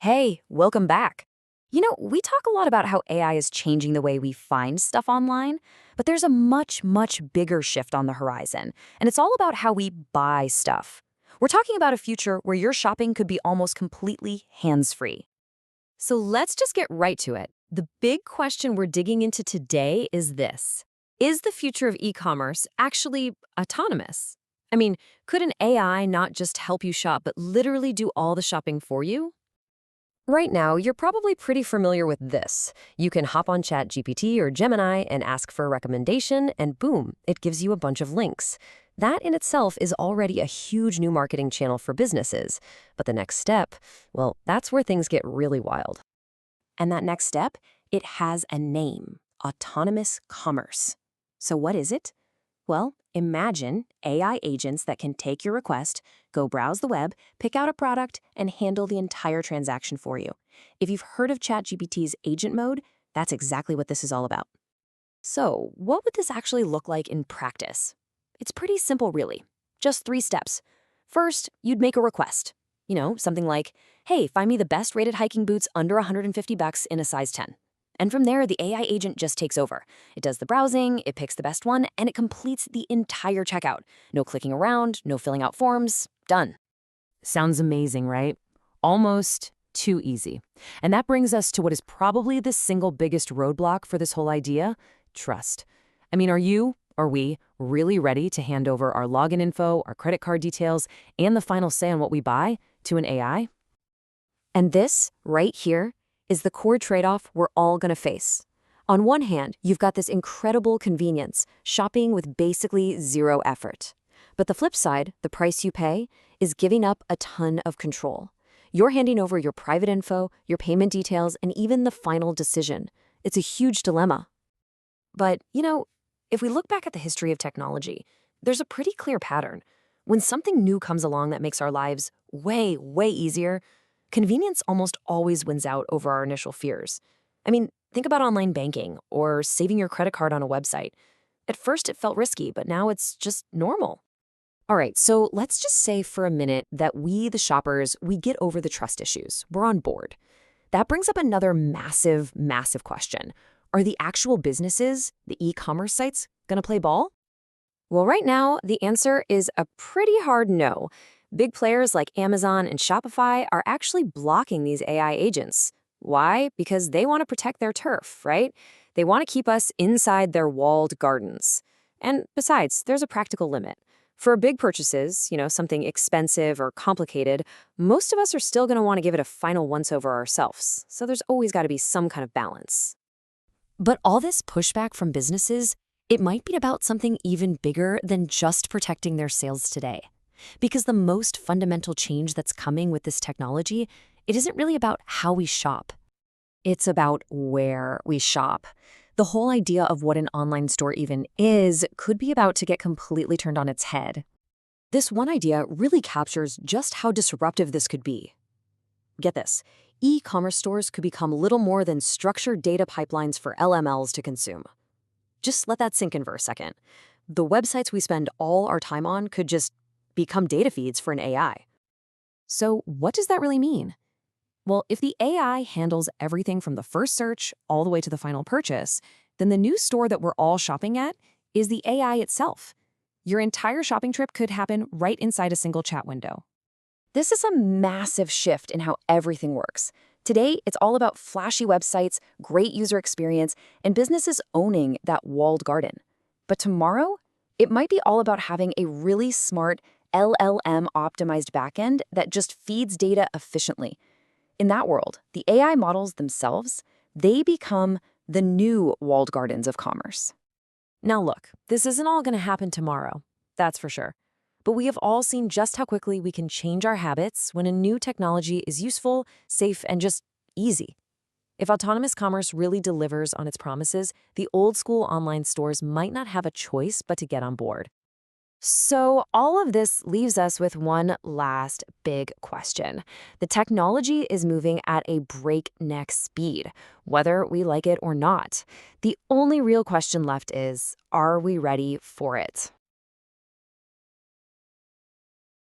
Hey, welcome back. We talk a lot about how AI is changing the way we find stuff online, but there's a much, much bigger shift on the horizon, and it's all about how we buy stuff. We're talking about a future where your shopping could be almost completely hands-free. So let's just get right to it. The big question we're digging into today is this. Is the future of e-commerce actually autonomous? I mean, could an AI not just help you shop, but literally do all the shopping for you? Right now, you're probably pretty familiar with this. You can hop on ChatGPT or Gemini and ask for a recommendation, and boom, it gives you a bunch of links. That in itself is already a huge new marketing channel for businesses. But the next step, well, that's where things get really wild. And that next step, it has a name, autonomous commerce. So what is it? Well, imagine AI agents that can take your request, go browse the web, pick out a product, and handle the entire transaction for you. If you've heard of ChatGPT's agent mode, that's exactly what this is all about. So, what would this actually look like in practice? It's pretty simple, really. Just 3 steps. First, you'd make a request. Something like, hey, find me the best rated hiking boots under $150 in a size 10. And from there, the AI agent just takes over. It does the browsing, it picks the best one, and it completes the entire checkout. No clicking around, no filling out forms, done. Sounds amazing, right? Almost too easy. And that brings us to what is probably the single biggest roadblock for this whole idea: trust. Are we really ready to hand over our login info, our credit card details, and the final say on what we buy to an AI? And this, right here, is the core trade-off we're all going to face. On one hand, you've got this incredible convenience, shopping with basically zero effort. But the flip side, the price you pay, is giving up a ton of control. You're handing over your private info, your payment details, and even the final decision. It's a huge dilemma. But, if we look back at the history of technology, there's a pretty clear pattern. When something new comes along that makes our lives way, way easier, convenience almost always wins out over our initial fears. Think about online banking or saving your credit card on a website. At first, it felt risky, but now it's just normal. All right, so let's just say for a minute that we, the shoppers, we get over the trust issues. We're on board. That brings up another massive, massive question. Are the actual businesses, the e-commerce sites, going to play ball? Well, right now, the answer is a pretty hard no. Big players like Amazon and Shopify are actually blocking these AI agents. Why? Because they want to protect their turf, right? They want to keep us inside their walled gardens. And besides, there's a practical limit. For big purchases, something expensive or complicated, most of us are still going to want to give it a final once-over ourselves. So there's always got to be some kind of balance. But all this pushback from businesses, it might be about something even bigger than just protecting their sales today. Because the most fundamental change that's coming with this technology, it isn't really about how we shop. It's about where we shop. The whole idea of what an online store even is could be about to get completely turned on its head. This one idea really captures just how disruptive this could be. Get this. E-commerce stores could become little more than structured data pipelines for LMLs to consume. Just let that sink in for a second. The websites we spend all our time on could just become data feeds for an AI. So what does that really mean? Well, if the AI handles everything from the first search all the way to the final purchase, then the new store that we're all shopping at is the AI itself. Your entire shopping trip could happen right inside a single chat window. This is a massive shift in how everything works. Today, it's all about flashy websites, great user experience, and businesses owning that walled garden. But tomorrow, it might be all about having a really smart LLM-optimized backend that just feeds data efficiently. In that world, the AI models themselves, they become the new walled gardens of commerce. Now look, this isn't all going to happen tomorrow, that's for sure. But we have all seen just how quickly we can change our habits when a new technology is useful, safe, and just easy. If autonomous commerce really delivers on its promises, the old-school online stores might not have a choice but to get on board. So all of this leaves us with one last big question. The technology is moving at a breakneck speed, whether we like it or not. The only real question left is, are we ready for it?